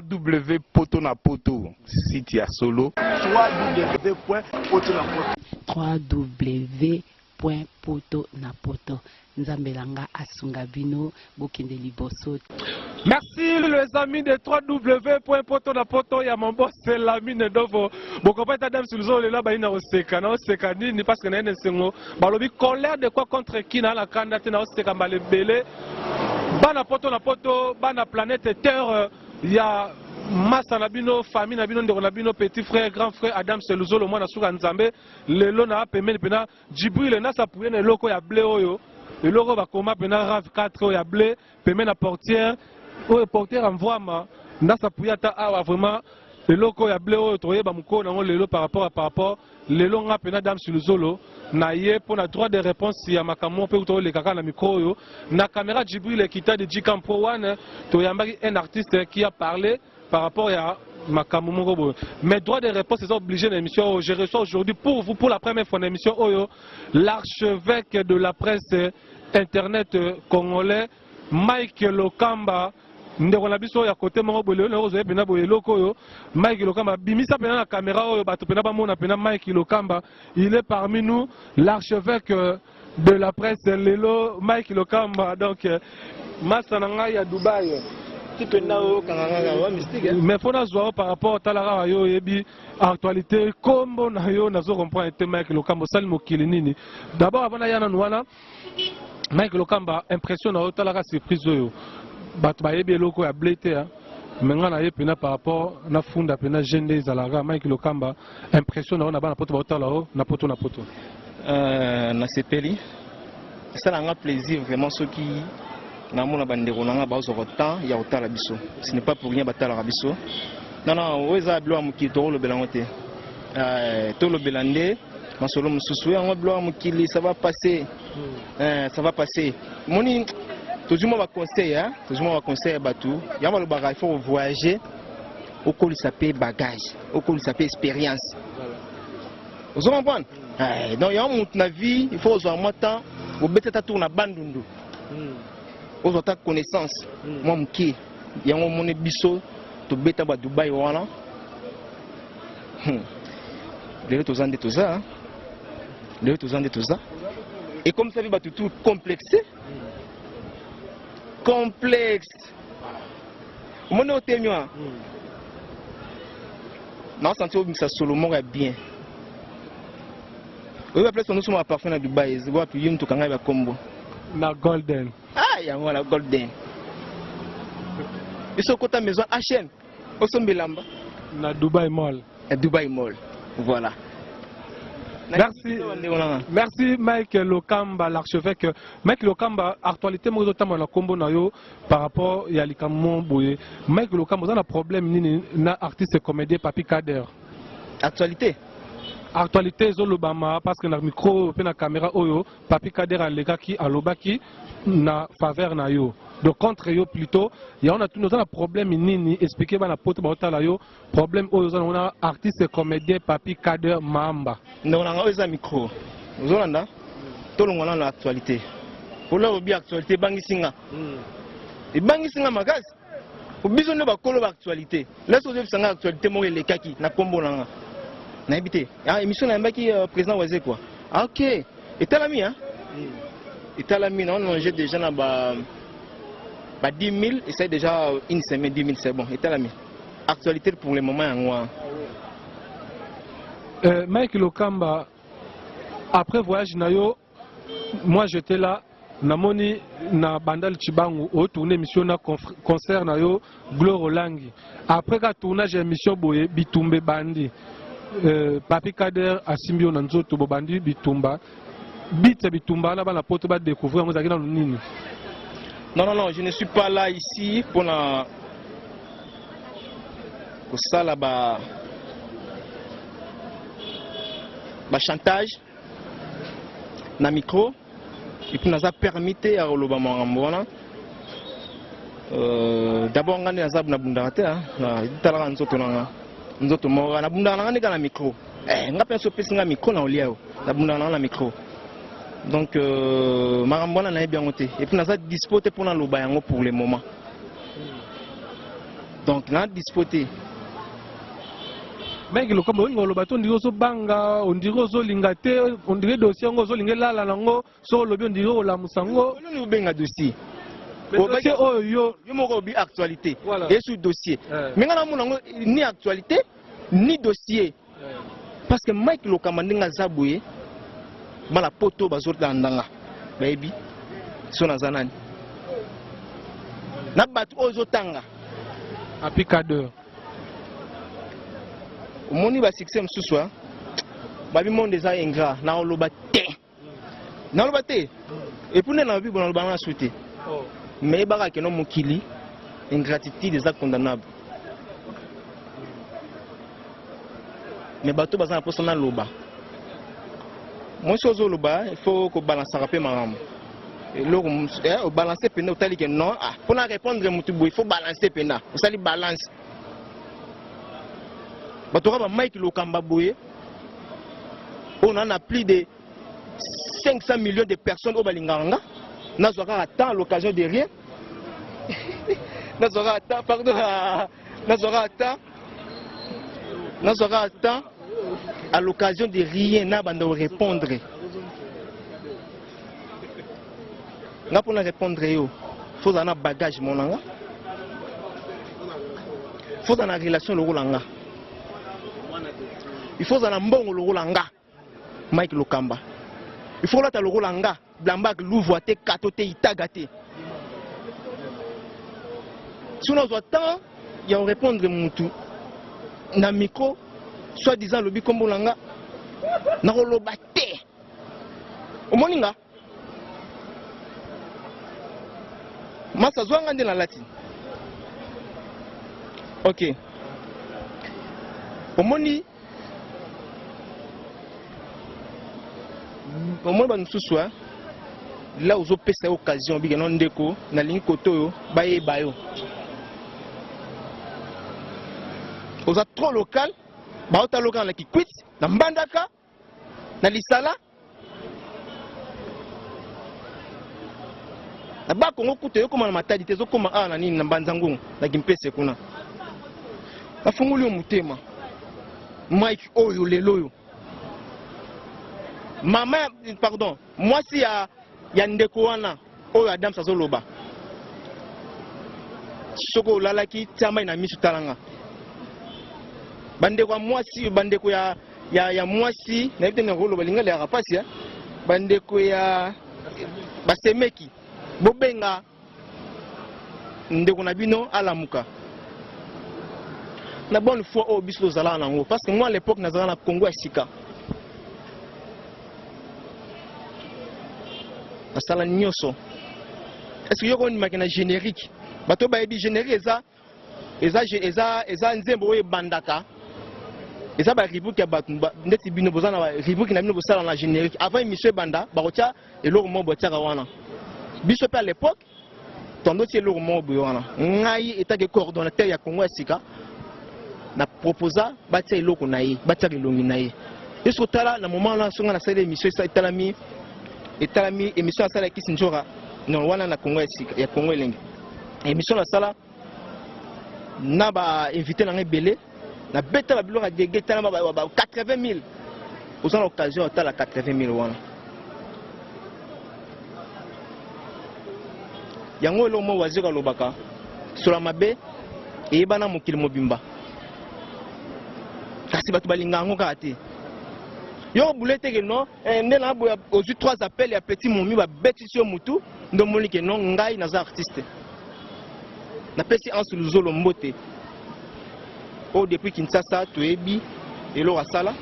www.potonapoto site ya solo www.potonapoto Nzambelanga Asungabino Bokende Liboso. Merci les amis de www.potonapoto ya mon boss c'est l'ami Nedovo. Beaucoup pas Adam Sulzo le là ba ina oseka na oseka nini parce que na ene sengo balobi colère de quoi contre qui na la candidate na oseka malebele bana Potonapoto bana planète Terre ya Massa Nabino, famille Nabino, Nabino, petit frère, grand frère, Adam Seluzo, le mois Souga Nzambe, le lona pemel pena, Djibril, Nasa Pouyen, le loco ya blé oyo, le loco va coma pena RAV 4 ya blé, pemel la portière, ou portière envoie ma, Nasa Pouyata awa vraiment, le loco ya blé oyo, toye bamuko, nango le lo par rapport, le lo nga pena Adam Seluzo, na ye pour la droit de réponse ya makamon pe to le kaka na micro yo, na caméra Djibril kita de Djikampo One, to yambaki un artiste qui a parlé par rapport à Makamoumou. Mes droits de réponse sont obligés dans l'émission. Je reçois aujourd'hui pour vous, pour la première fois dans l'émission, l'archevêque de la presse internet congolais, Mike Lokamba. Ndekolabiso ya côté mongo bolé na ozo pena boye loko yo Mike Lokamba bimisa pena na caméra oyo bato pena ba mona pena Mike Lokamba il est parmi nous l'archevêque de la presse lelo Mike Lokamba donc Masananga ya Dubaï. Mais faut nous par rapport à la yo yebi actualité comme on a yo nazo comprendre te Mike Lokamba sali mokili nini d'abord avant ya na nwana Mike Lokamba impression na otala surprise yo bat ba yebi loko ya blete menga na yepena par rapport na funda pena gende zalaga Mike Lokamba impression na bana poto otala ho na poto na sepeli ça n'a pas plaisir vraiment ceux qui namona bandeko nanga bazo temps ya otala biso ce n'est pas pour rien batala biso non weza blo amukito lo belangote to lo belande masolo mususu yango blo amukili ça va passer ça va passer moni toujours va conseiller batu yama lo baga il faut voyager au col s'appelle bagage au col s'appelle expérience vous comprenez donc y'a na vie il faut avoir moins temps au beteta tourna bandundu aux autres connaissances moi mki yango mone biso to beta ba Dubai wana les autres ans de tout ça et comme ça va tout complexé complexe mon otenyo non senti au ça Solomon est bien oui après nous sommes à parfait à Dubaï je vois puis tout kanga ba combo na golden yango la golden biso kota maison HN osombilamba na Dubai Mall voilà. Merci Mike Lokamba l'archevêque Mike Lokamba actualité mo tama na kombo na yo par rapport ya likamon boye Mike Lokamba on a problème nini na artiste comédien Papi Kader actualité zolobama parce que na micro pe na caméra oyo Papi Kader alekaki alobaki na faveur na yo de contre yo plutôt il y a un problème nini expliquer ba na poto ba otala yo problème oyo on a artiste comédien Papi Kader Mamba non on a micro zolanda to longona na actualité pour la obi actualité bangisinga e bangisinga magasi obizo ne ba kolo ba actualité laisse ozo sanga actualité mo elekaki na kombo nanga na habité émission na mbaki président Wazé quoi OK et talami et talami on j'ai déjà na ba 10 000 et c'est déjà une semaine 10 000 c'est bon et talami actualité pour le moment en moi Mike Lokamba après voyage nayo moi j'étais là namoni na bandal Chibangu au tourner mission na concert nayo Gloire Olangi après ka tournage émission boye bitumbe bandi Papi Kader asimbio na nzoto bobandi bitumba bite bitumba na bana poto ba découvrir moi akina nini. Non, je ne suis pas là ici pour ça là-bas chantage na micro et puis nous a permis à Olobama Rambona d'abord on a na bundarate na talaka nzoto mora na bundana na micro ngapa so pesi nga micro na oliao na bundana na micro donc marambona na bien ngote et puis nous a dispoté pour na loba yango pour le moment Donc na disputé. Mike Lokamba on ngolo bato ndiro so banga on ndiro so lingate on ndire dossier ngo so lingela la nango so lobi on ndiro la musango On nous benga dossier. dossier oyo yo moko bi actualité voilà. Et sur dossier. Mais ngana mo nango ni actualité ni dossier. Parce que Mike Lokamba ndinga zaboué mala poto bazota ndanga. Baby so na zanani. Na batu ozo tanga. apicadeur. Moni ba succès msuswa babi monde des ingrat na oloba te na oloba te et pour na bi bon oloba na souhaiter mais baka que non mokili ingratitude des actes condamnables mais bato bazana posa na loba moi chose loba il faut que balancer rapper maram et loko au balancer pena otali que non ah pour na répondre mutubu il faut balancer pena osali balance. Batora Mike Lokamba boye on en a plus de 500 millions de personnes au Balinganga. Nazora attend l'occasion de rien. Nazora attend, pardon. Nazora attend à l'occasion de rien n'a pas de répondre. N'a pas de répondre yo. Faut en avoir bagage mon anga. Faut en avoir relation le rolanga. Il faut un bon Loranga, Mike Lokamba. Il faut l'autre Loranga, Blambak, Louvoité, Katoté, Itagate. Si on a temps, il y a un répondre Moutou. Na micro, soi-disant le Bikombolanga, na rolobate. Au moninga. Massa Zwanga de la Latine. Ok. Au moni. Au moins nous soir là où opé cette occasion bi non ndeko na ligne koto baye bayo oza trop local ba ota local na kikwit na mbandaka na lisala na ba kongo kuto yo koma na matadi te zo koma na nini na mbanzangu na gimpese kuna na funguli mutema Mike oyo lelo yo maman, pardon, moi si y a Ndekouana, ou Adam Sazoloba. Soko lalaki tama ina misu talanga. Bandeko moi si bandeko ya moi si na bite ngolo balinga le rapasi ya. Bandeko ya basemeki. Bobenga ndeko na bino alamuka. La bonne fois au biso zala nango parce que moi à l'époque nazala na Congo Sika. Asala nyoso. Est-ce que yoko ni makina générique? Bato ba ebi générique eza nzembo we bandaka. Eza ba ribuki ya batu ndeti bino bozana ba ribuki na bino bosala na générique. Avant émission banda ba kotia eloko mo botiaka wana. Biso pe à l'époque tondoti eloko mo boyana. Ngai etake coordonnateur ya Congo Sika. Na proposa batia eloko na ye, batia elongi na ye. Est-ce que tala na moment là songa na salle émission ça etalami émission à sala kisi njora non wana na Congo ya Congo elenge émission la sala na ba invité na ngebele na beta ba biloko de geta na ba 80 000 aux occasion à la 80 000 wana yango lo mo wazika lobaka sur la mabe e bana mokili mobimba kasi batu balinga ngo kati yo boulette que non ndela boya aux 3 appels ya petit momi ba betisi yo mutu ndo moli que non ngai na za artiste na pesi en sous luzolo mbote au depuis Kinshasa toebi elo asala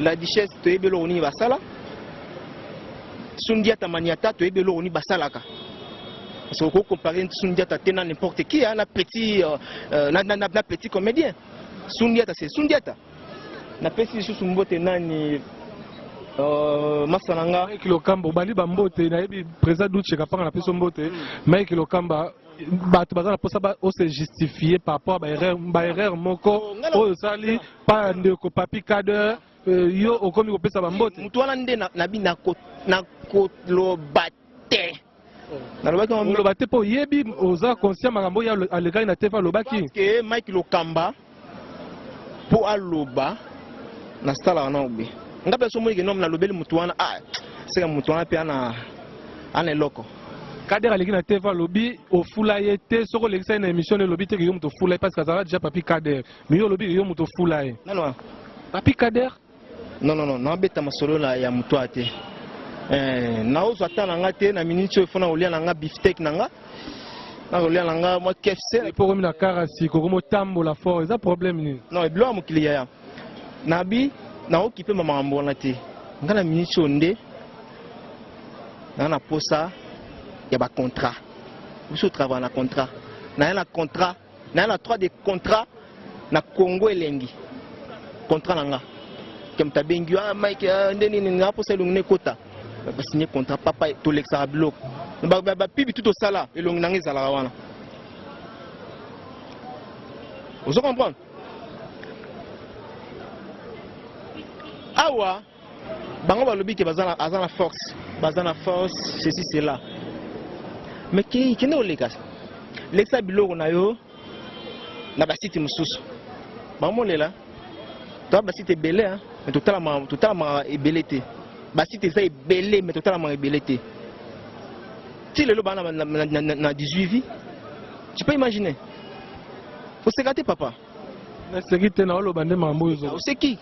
la duchesse toebi lo ni basala sundiata maniata toebi lo ni basalaka parce que comparer sundiata tena n'importe qui na petit na petit comédien sundiata c'est sundiata na pesi susu mbote nani masananga Mike Lokamba bali ba mbote na yebi président Douche kapanga na peso mbote Mike Lokamba bato bazana posa ba o se justifier par rapport ba erreur moko o sali pa ndeko papi cadre yo okomi ko pesa ba mbote mutu wana nde na bi na ko lo bate nalobaki oloba te po yebi oza conscient makambo ya alekaki na tefa alobaki ke Mike Lokamba po aloba na stala wana obe nga pe so mo ke nom na lobeli mutu wana seka mutu wana pe ana eloko Kader aleki na tefa lobi ofula ye te soko lekisa na émission ne lobi te ke yo mutu ofula parce que azala déjà papi Kader mais yo lobi ke yo mutu ofula ye non papi Kader non na beta masolo la ya mutu ate na ozo atana nga te na minute oyo fona olia na nga beefsteak na nga na olia na nga moi KFC po komi na karasi ko komo tambola fort eza problème ni non ebilo ya mokili ya nabi na okipe makambo wana te nga na minute onde na posa ya ba contrat biso travail na contrat na contrat na 3 de contrat na Congo elengi contrat na nga kem tabengi Mike ndeni na posa elongi kota ba signer contrat papa to lexa bloc ba pibi tout au sala elongi na ngezala wana vous comprenez awa bango balobi ke bazana force ceci cela mais qui ne oleka lexa biloko na yo na basiti mususu bamolela to basiti belé hein mais totalement ebelete basiti ça ebelé mais totalement ebelete si le loba na 18 vies tu peux imaginer faut se gâter papa na sécurité na oloba nde mambo yo c'est qui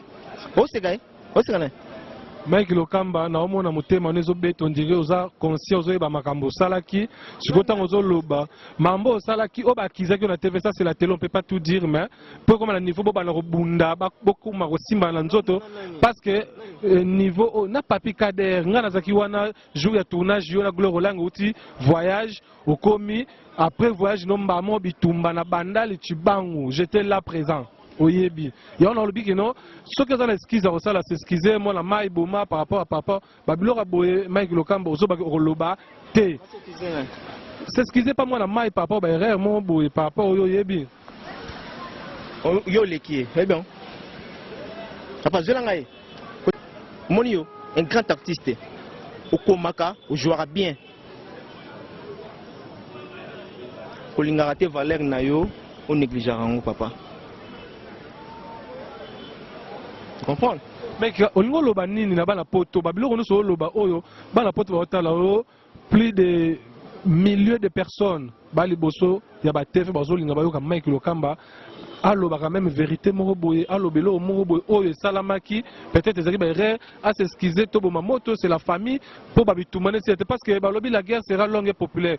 o se gagne Mike Lokamba na omona motema nezo beto ndire oza conscient ozoyeba makambo salaki sikota ozo loba mambo salaki oba kizaki na TV ça c'est la télé on peut pas tout dire mais pour comme na niveau boba na robunda beaucoup ma rosimba na nzoto parce que niveau na papi Kader nga nazaki wana jour ya tournage yo na Gloire Lang uti voyage okomi après voyage no mbamo bitumba na bandali Chibangu j'étais là présent oyebi ya on a lobi que non ce que ça l'excuse à ça c'est excuser moi la mai boma par rapport à papa babilora boye Mike Lokamba ozo ba roloba te c'est excuser pas moi la mai par rapport ba erreur mon boye par rapport au yebi yo leki eh bien papa zelanga e monio un grand artiste okomaka o jouera bien olingaka te valeur na yo o négligera ngo papa. Tu comprends? Mais olingo loba nini na bana poto babiloko no so loba oyo bana poto ba otala o plus de milliers de personnes bali boso ya ba TV bazo linga ba yoka Mike Lokamba aloba quand même vérité moko boye alobelo moko boye oyo salamaki peut-être ezaki ba erreur à s'excuser to boma moto c'est la famille pour babitumane c'est parce que balobi la guerre sera longue et populaire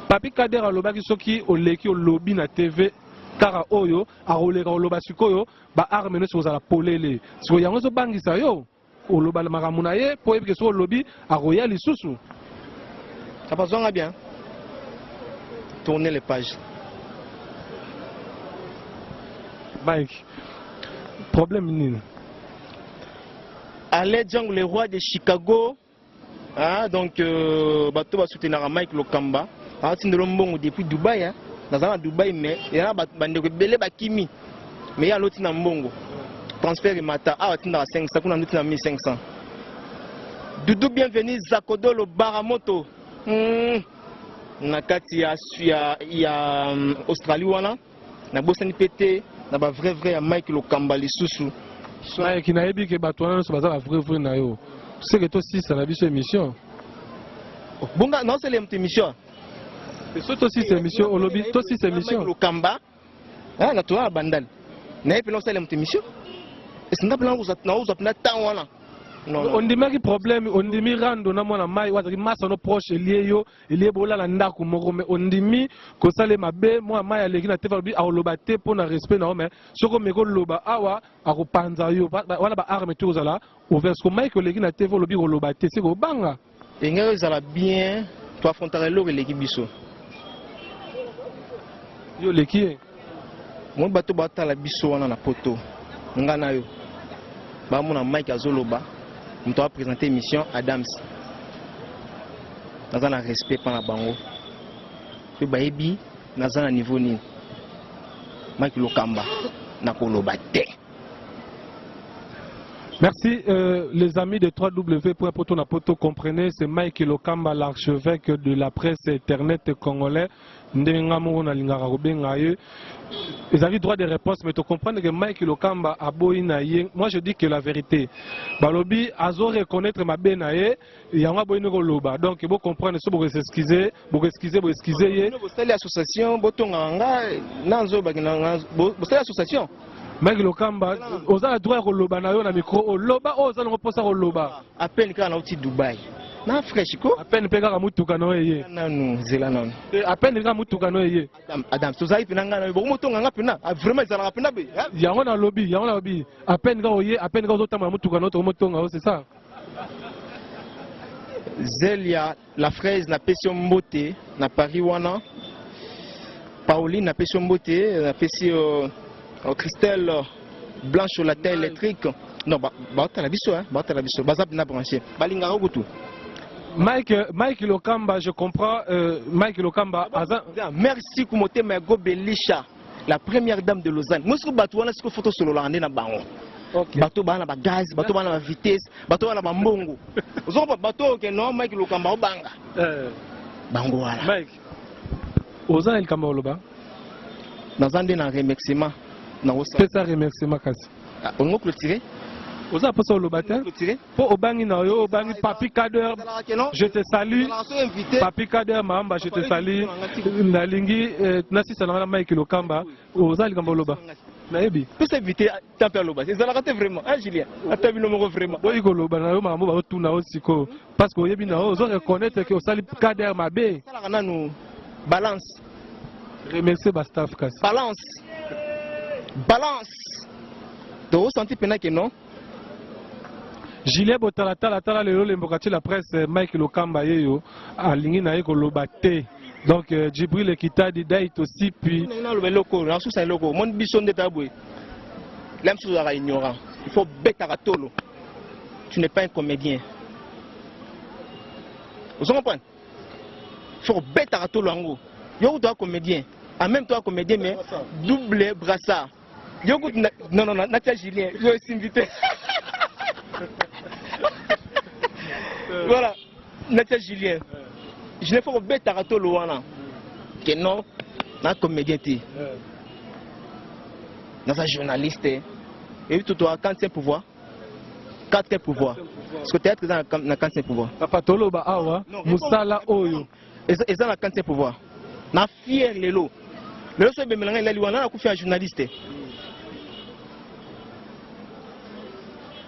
papi Kader alobaki soki oleki olobi na TV kara oyo aroleka oloba sikoyo ba arme no soza la polele so yango zo bangisa yo oloba la makamuna ye po ebike so lobi aroya lisusu ça passe bien tourner les pages Mike problème nini Allez Django le roi de Chicago donc bato ba soutenir Mike Lokamba atindelo mbongo depuis Dubaï dans Dubaï mais il y a bande belé bakimi mais il y a l'autre na mbongo transfert et mata atinda 500 kuna n'autre na 1500 Doudou bienvenue Zakodolo Baramoto na kati ya Australie wana na bosani pété na ba vrai ya Mike Lokamba lisusu Mike na yebi ke bato wana so baza vrai na yo c'est que toi si ça na biso émission bonga non c'est l'émission c'est aussi cette émission olobi toi aussi cette émission Lokamba na toi bandal na yebi non c'est l'émission et c'est ndapela na uza pena temps wana on dimaki problème on dimi rando na mwana mai wazaki masa no proche lié yo lié bola la ndako moko mais on dimi ko sale mabe moi mai aleki na TV lobi aloba te pona respect na mais soko meko loba awa akopanza yo wana ba arme tout zala ouvert ko mai ko leki na TV lobi oloba te c'est ko banga engero zala bien to affronter lo leki biso yo leki mo bato batala biso wana na poto ngana yo ba mona Mike azoloba on doit présenter émission Adams dans un respect par la bango pe baebi dans un niveau ni Mike Lokamba na koloba te Merci les amis de www.potonapoto. Comprenez, c'est Mike Lokamba, l'archevêque de la presse internet congolais. Ils avaient droit de réponse, mais tu comprends que Mike Lokamba a beau. Moi je dis que la vérité. Balobi, azo reconnaître ma benaye, il y a un bon loba. Donc il faut comprendre ce que vous excuser, vous excuser. Vous avez l'association, vous l'association. Mike Lokamba, vous avez droit au loba na micro, loba, vous allez reposer au loba. À peine quand on est au Dubaï. Na freshiko. À peine pega mutuka no yeye. Nanu zela nanu. À peine pega mutuka no yeye. Adam, so zai pinanga na bo moto nganga pina. Vraiment zala pina be. Yango na lobby. À peine ga oye, à peine ga ozotama mutuka no to moto ngao, c'est ça. Zelia la fraise na pesio mbote na Paris wana. Pauline na pesio mbote na pesio Christelle blanche sur la terre électrique. Non, bah la biso, hein, bah la biso, bazab na branché. Balinga robutu. Mike Lokamba, je comprends. Mike Lokamba, merci Kumote Mago Belisha, la première dame de Lausanne. Moi, ce que bateau, on a ce que photo sur le landé na bango. Bateau bana ba gaz, bateau bana ba vitesse, bateau bana ba mbongo. Vous avez bateau que non Mike Lokamba obanga. Bango wala. Mike. Oza el kamba oloba. Dans un des remerciements. C'est ça remerciement kasi. On va clôturer. Vous avez passé au lobatin pour Obangi Nayo, Obangi Papi Kader, je te salue. Papi Kader Mahamba, je te salue. Nalingi, Nasi Sanara Mike Lokamba, vous allez Gamba Loba. Naebi. Peut s'inviter à taper Loba. C'est ça la raté vraiment, hein Julien. Attends, le numéro vraiment. Oui, Loba Nayo Mahamba va retourner aussi. Parce que Yebi Nao, vous reconnaître que vous allez Kader Mabé. Ça nous balance. Remerciez Bastaf Kasi. Balance. Balance. Tu as ressenti que non? Julien Botalatala lelo lembokati la presse Mike Lokamba yeyo alingi na yeko lobate. Donc Djibril Kitadi date aussi puis le loko na sous loko mon bison de taboué. L'âme sous la ignorant. Il faut bête à tolo. Tu n'es pas un comédien. Vous comprenez? Il faut bête à tolo en gros. Yo toi comédien. En même temps comédien mais double brassard. Yo non Natia Julien, je vais s'inviter. Voilà, Natia Julien. Je n'ai pas de bête à rato loana. Que non, na comédien ti. Dans un journaliste. Et tout toi quand c'est pouvoir. Quand c'est pouvoir. Parce que théâtre dans quand c'est pouvoir. Papa Tolo ba awa, Musala oyo. Et ça na quand c'est pouvoir. Na fier lelo. Lelo so be melanga la liwana na ku faire journaliste.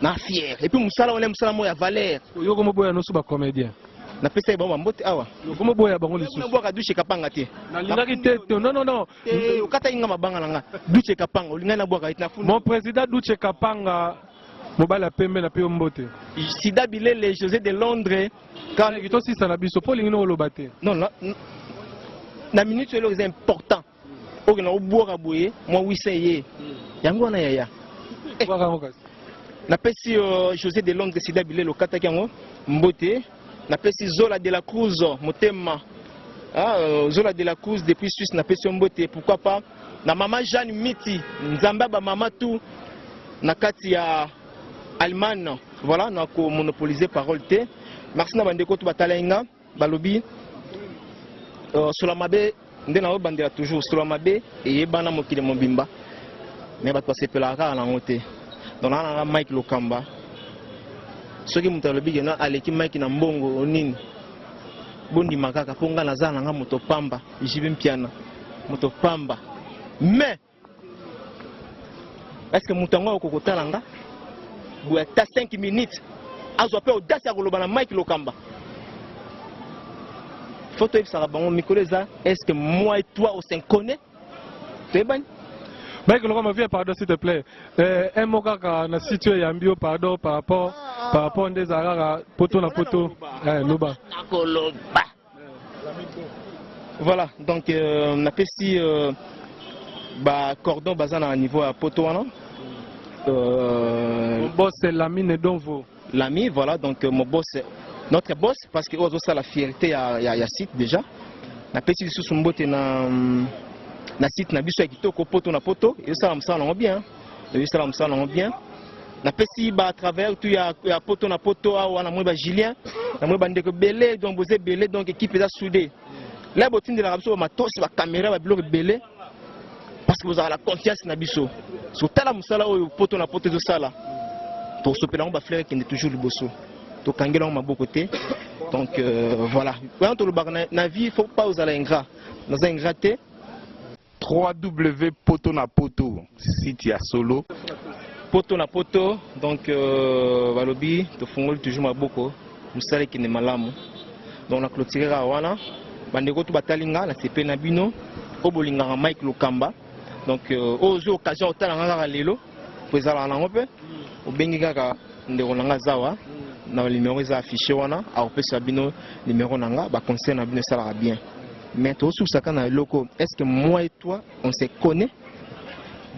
Na fier. Et puis Moussala, on aime Moussala Moya Valère. Yo comme boya no suba comédien. Na pesa ba mbote awa. Yo comme boya bango lisu. Na boya douche kapanga te. Na lingaki tete. Non. Eh okata inga mabanga nanga. Douche kapanga olinga na boya na funu. Mon président Douche Kapanga mobala pembe na pe mbote. Sida Bilele José de Londres. Quand il aussi ça na biso po lingino lobate. Non na minute c'est important. Oke na oboka boye moi wiseye. Yango na yaya. Na pesi José de Londres Sida Bilele le kataki yango mbote. Na pesi Zola de la Cruz motema. Zola de la Cruz depuis Suisse na pesi mbote. Pourquoi pas na maman Jeanne Miti Nzamba ba mama tout na kati ya Allemagne. Voilà, na ko monopoliser parole te. Merci na bandeko to batalenga balobi sur la mabe ndena bandela toujours sur la mabe et bana mokile mobimba. Mais ba passer pela ka na ngote. Donc on a Mike Lokamba. Ce qui m'a dit na aleki Mike na mbongo nini. Bondi makaka ponga na zana nga moto pamba, jibi mpiana. Moto pamba. Mais est-ce que mutango okokotala nga? Boya ta 5 minutes. Azo pe audace ya koloba na Mike Lokamba. Photo ça va bon Mikoleza, est-ce que moi et toi on se connaît? C'est bon. Mike Lokamba viens pardon s'il te plaît. Un mot kaka na situé yambio pardon par rapport des arara poto na poto. Loba. Voilà, donc on a pesi cordon bazana à niveau à poto wana. Mon boss c'est Lamine Donvo. L'ami, voilà, donc mon boss, notre boss, parce que ça la fierté, il y a site déjà. Na petit sous son botte na site na biso kitoko poto na poto, et ça me semble bien. Et ça me semble bien. na pesi ba à travers tout ya poto na poto awa na moi ba Julien na moi ba ndeko belé donc vous êtes belé donc équipe est soudée là botindi la biso ba matos ba caméra ba biloko belé parce que vous avez la confiance na biso so tala musala oyo poto na poto zo sala to sopela on ba fleur qui est toujours liboso to kangela on maboko te donc voilà quand on le barna na vie faut pas aux ala ingrat dans un ingraté 3W poto na poto site ya solo poto na poto donc balobi to fungoli toujours maboko musala qui ne malamu donc la clôturer wana bandeko to batalinga na CP na bino obolinga Mike Lokamba donc ozo occasion otala ngaka lelo pozala na ngope obengi kaka ndeko nanga zawa na numéro za affiché wana a opesa bino numéro nanga ba conseil na bino sala bien mais to sous saka na loko est-ce que moi et toi on se connaît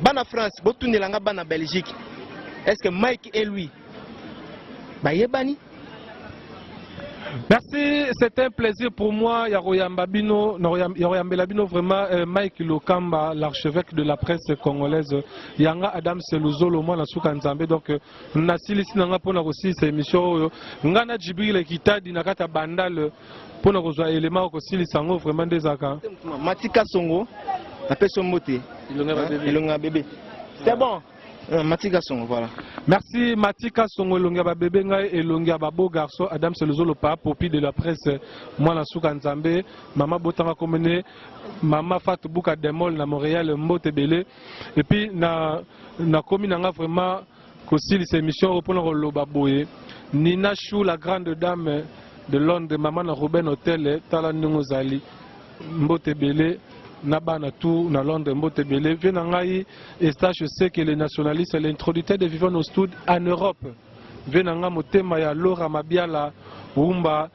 bana France botunelanga bana Belgique est-ce que Mike et lui ba yebani. Merci, c'était un plaisir pour moi. Yaroyamba Bino vraiment Mike Lokamba, l'archevêque de la presse congolaise. Yanga Adam Seluzolo, moi, na souka nzambe. Donc, nasili sinanga pona aussi cette émission. Ngana Djibril Kitadi nakata bandal pona kozwa élément aussi sango vraiment des aka. Matika Songo, la personne moté. Ilonga bébé. C'est bon. Matika Songo, voilà. Merci Matika Songo Elonga bébé ngai Elonga beau garçon Adam Seluzolo pa popi de la presse moi na souka nzambe maman botanga komene maman Fatou Bouka Demol na Montréal Mbote Belé et puis na komi nanga vraiment kosili cette émission pour le loba boye Nina Chou la grande dame de Londres maman na Robin Hotel tala ningozali Mbote Belé Nabana tout na Londres Mbote Belé venangai et ça je sais que les nationalistes l'introducteur de vivant au stud en Europe venanga motema ya Laura Mabiala Wumba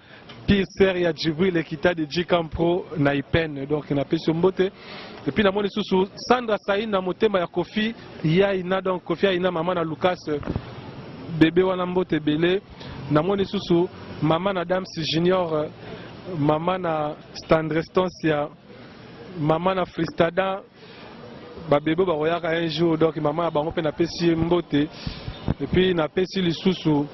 Pierre ya Djibril Ekita de Djikampro na Ipen donc na peso Mbote et puis na moni susu Sandra Saïd na motema ya Kofi Yaina donc Kofi Yaina maman na Lucas bébé wana Mbote Belé na moni susu maman na Dams Junior maman na Standrestoncia maman na Fristada ba bébé ba royaka un jour donc maman a bango pe na pesi Mbote et puis na pesi lisusu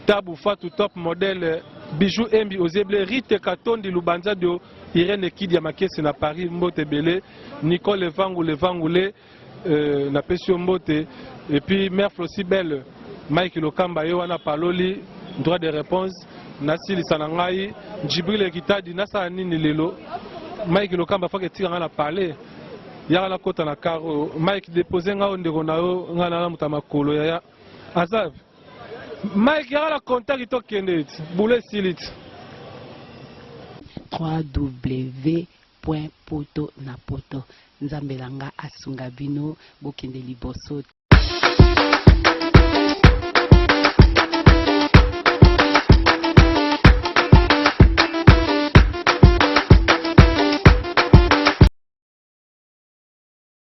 Tabu Fatou top modèle bijou embi ozeble Rite Katondi Lubanza de Irene Kidi ya Makesi na Paris Mbote Belé Nicole Levangule na pesi Mbote et puis mère Flossi Belle Mike Lokamba yo wana paloli droit de réponse Nasili Sanangai Djibril Kitadi nasa nini lelo Mike Lokamba faut que tire na parler ya la kota na karo Mike déposer nga ondeko na yo nga na mutama kolo ya Azav Mike ya la contact to kende boule silit www.poto na poto nzambelanga asunga bino bokende liboso